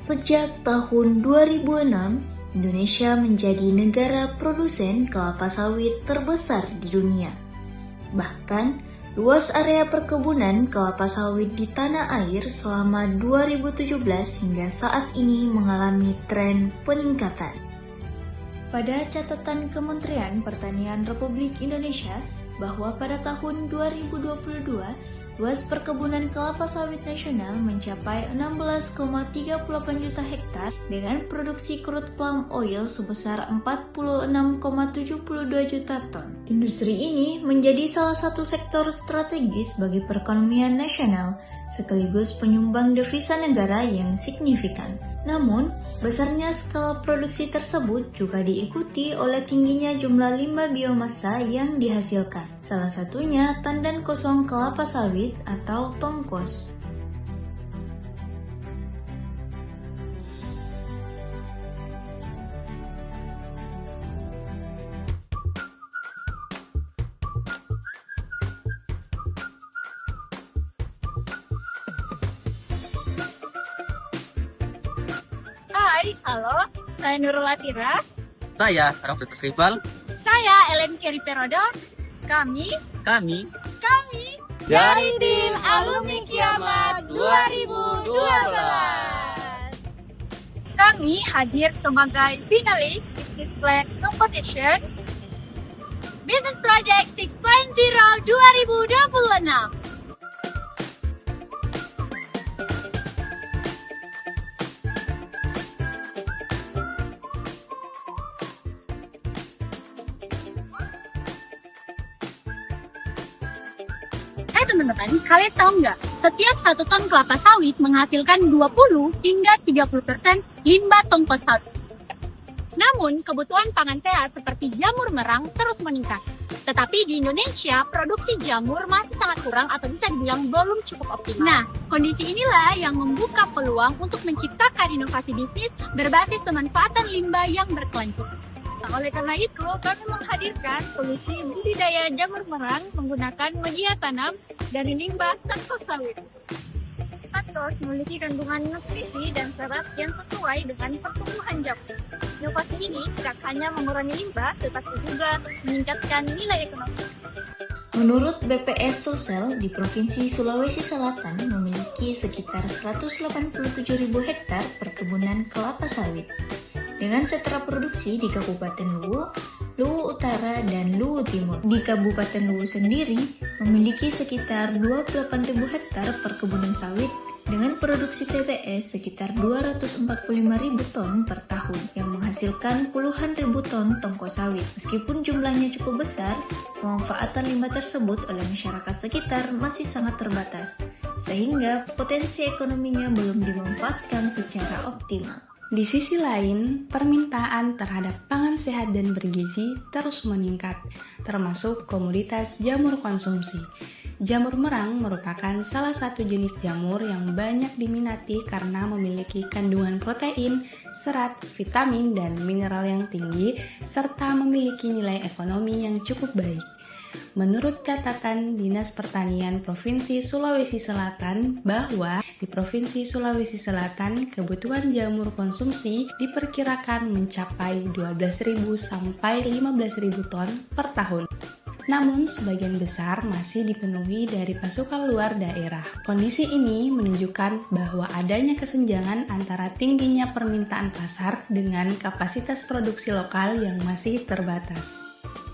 Sejak tahun 2006, Indonesia menjadi negara produsen kelapa sawit terbesar di dunia. Bahkan, luas area perkebunan kelapa sawit di tanah air selama 2017 hingga saat ini mengalami tren peningkatan. Pada catatan Kementerian Pertanian Republik Indonesia, bahwa pada tahun 2022, luas perkebunan kelapa sawit nasional mencapai 16,38 juta hektar dengan produksi crude palm oil sebesar 46,72 juta ton. Industri ini menjadi salah satu sektor strategis bagi perekonomian nasional, sekaligus penyumbang devisa negara yang signifikan. Namun, besarnya skala produksi tersebut juga diikuti oleh tingginya jumlah limbah biomasa yang dihasilkan. Salah satunya tandan kosong kelapa sawit atau tongkos. Hai, halo, saya Nurul Atira. Saya Raffi Rizal. Saya Ellen Keri Perodo. Kami dari tim Alumni Kiamat 2012. Kami hadir sebagai finalis Business Plan Competition Business Project 6.0 2026. Teman-teman, kalian tahu nggak? Setiap 1 ton kelapa sawit menghasilkan 20 hingga 30% limbah tongkos sawit. Namun, kebutuhan pangan sehat seperti jamur merang terus meningkat. Tetapi di Indonesia, produksi jamur masih sangat kurang atau bisa dibilang belum cukup optimal. Nah, kondisi inilah yang membuka peluang untuk menciptakan inovasi bisnis berbasis pemanfaatan limbah yang berkelanjutan. Nah, oleh karena itu, kami menghadirkan solusi budidaya jamur merang menggunakan media tanam dari limbah tongkos sawit. Tongkos memiliki kandungan nutrisi dan serat yang sesuai dengan pertumbuhan jamur. Inovasi ini tidak hanya mengurangi limbah, tetapi juga meningkatkan nilai ekonomi. Menurut BPS Sulsel, di Provinsi Sulawesi Selatan memiliki sekitar 187.000 hektar perkebunan kelapa sawit. Dengan sentra produksi di Kabupaten Luwu, Luwu Utara, dan Luwu Timur. Di Kabupaten Luwu sendiri memiliki sekitar 28.000 hektar perkebunan sawit dengan produksi TBS sekitar 245.000 ton per tahun yang menghasilkan puluhan ribu ton tongkos sawit. Meskipun jumlahnya cukup besar, pemanfaatan limbah tersebut oleh masyarakat sekitar masih sangat terbatas, sehingga potensi ekonominya belum dimanfaatkan secara optimal. Di sisi lain, permintaan terhadap pangan sehat dan bergizi terus meningkat, termasuk komoditas jamur konsumsi. Jamur merang merupakan salah satu jenis jamur yang banyak diminati karena memiliki kandungan protein, serat, vitamin, dan mineral yang tinggi, serta memiliki nilai ekonomi yang cukup baik. Menurut catatan Dinas Pertanian Provinsi Sulawesi Selatan bahwa di Provinsi Sulawesi Selatan kebutuhan jamur konsumsi diperkirakan mencapai 12.000 sampai 15.000 ton per tahun. Namun sebagian besar masih dipenuhi dari pasukan luar daerah. Kondisi ini menunjukkan bahwa adanya kesenjangan antara tingginya permintaan pasar dengan kapasitas produksi lokal yang masih terbatas.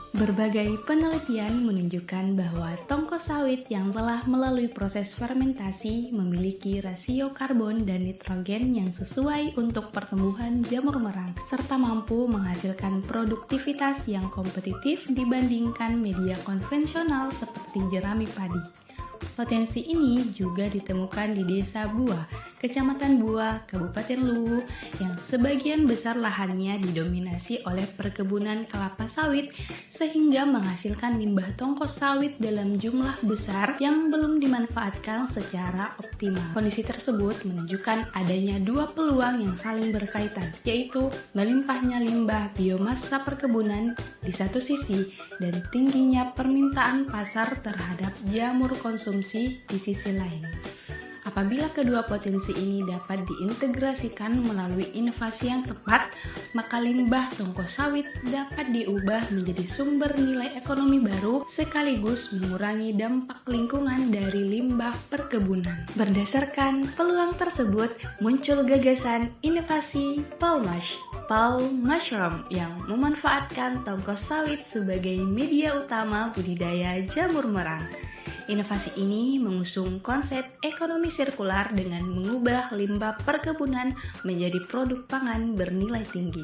Berbagai penelitian menunjukkan bahwa tongkos sawit yang telah melalui proses fermentasi memiliki rasio karbon dan nitrogen yang sesuai untuk pertumbuhan jamur merang, serta mampu menghasilkan produktivitas yang kompetitif dibandingkan media konvensional seperti jerami padi. Potensi ini juga ditemukan di Desa Buah, Kecamatan Buah, Kabupaten Luwu, yang sebagian besar lahannya didominasi oleh perkebunan kelapa sawit sehingga menghasilkan limbah tongkos sawit dalam jumlah besar yang belum dimanfaatkan secara optimal. Kondisi tersebut menunjukkan adanya dua peluang yang saling berkaitan, yaitu melimpahnya limbah biomasa perkebunan di satu sisi dan tingginya permintaan pasar terhadap jamur konsumsi di sisi lain. Apabila kedua potensi ini dapat diintegrasikan melalui inovasi yang tepat, maka limbah tongkol sawit dapat diubah menjadi sumber nilai ekonomi baru sekaligus mengurangi dampak lingkungan dari limbah perkebunan. Berdasarkan peluang tersebut, muncul gagasan inovasi Palmash mushroom yang memanfaatkan tongkol sawit sebagai media utama budidaya jamur merang. Inovasi ini mengusung konsep ekonomi sirkular dengan mengubah limbah perkebunan menjadi produk pangan bernilai tinggi.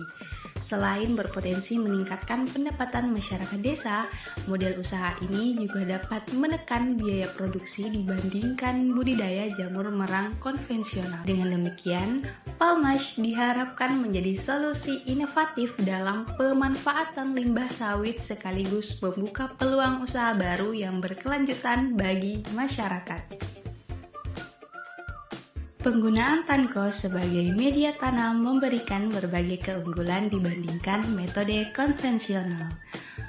Selain berpotensi meningkatkan pendapatan masyarakat desa, model usaha ini juga dapat menekan biaya produksi dibandingkan budidaya jamur merang konvensional. Dengan demikian, Palmash diharapkan menjadi solusi inovatif dalam pemanfaatan limbah sawit sekaligus membuka peluang usaha baru yang berkelanjutan bagi masyarakat. Penggunaan tanko sebagai media tanam memberikan berbagai keunggulan dibandingkan metode konvensional.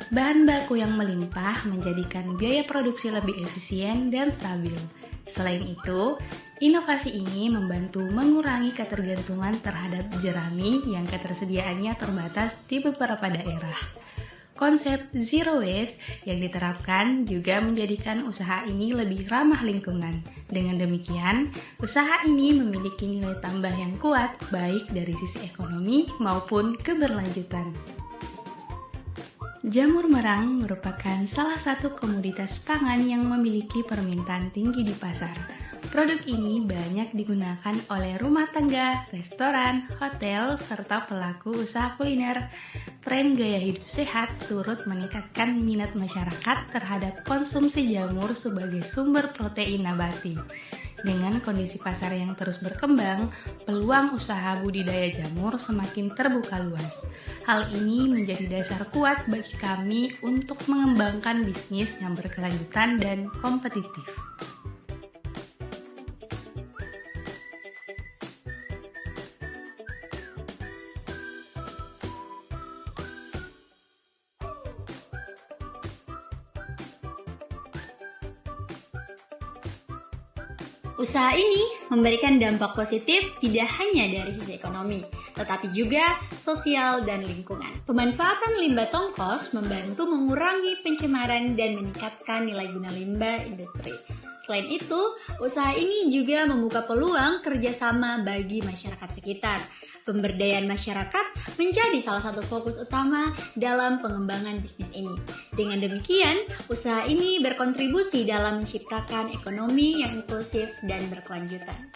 Bahan baku yang melimpah menjadikan biaya produksi lebih efisien dan stabil. Selain itu, inovasi ini membantu mengurangi ketergantungan terhadap jerami yang ketersediaannya terbatas di beberapa daerah. Konsep zero waste yang diterapkan juga menjadikan usaha ini lebih ramah lingkungan. Dengan demikian, usaha ini memiliki nilai tambah yang kuat baik dari sisi ekonomi maupun keberlanjutan. Jamur merang merupakan salah satu komoditas pangan yang memiliki permintaan tinggi di pasar. Produk ini banyak digunakan oleh rumah tangga, restoran, hotel, serta pelaku usaha kuliner. Tren gaya hidup sehat turut meningkatkan minat masyarakat terhadap konsumsi jamur sebagai sumber protein nabati. Dengan kondisi pasar yang terus berkembang, peluang usaha budidaya jamur semakin terbuka luas. Hal ini menjadi dasar kuat bagi kami untuk mengembangkan bisnis yang berkelanjutan dan kompetitif. Usaha ini memberikan dampak positif tidak hanya dari sisi ekonomi, tetapi juga sosial dan lingkungan. Pemanfaatan limbah tongkos membantu mengurangi pencemaran dan meningkatkan nilai guna limbah industri. Selain itu, usaha ini juga membuka peluang kerjasama bagi masyarakat sekitar. Pemberdayaan masyarakat menjadi salah satu fokus utama dalam pengembangan bisnis ini. Dengan demikian, usaha ini berkontribusi dalam menciptakan ekonomi yang inklusif dan berkelanjutan.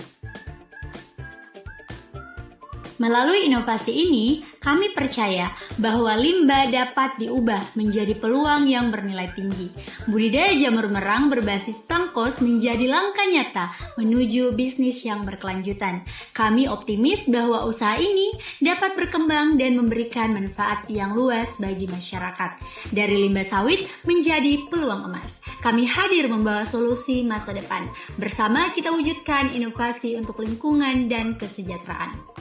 Melalui inovasi ini, kami percaya bahwa limbah dapat diubah menjadi peluang yang bernilai tinggi. Budidaya jamur merang berbasis tangkos menjadi langkah nyata menuju bisnis yang berkelanjutan. Kami optimis bahwa usaha ini dapat berkembang dan memberikan manfaat yang luas bagi masyarakat. Dari limbah sawit menjadi peluang emas. Kami hadir membawa solusi masa depan. Bersama kita wujudkan inovasi untuk lingkungan dan kesejahteraan.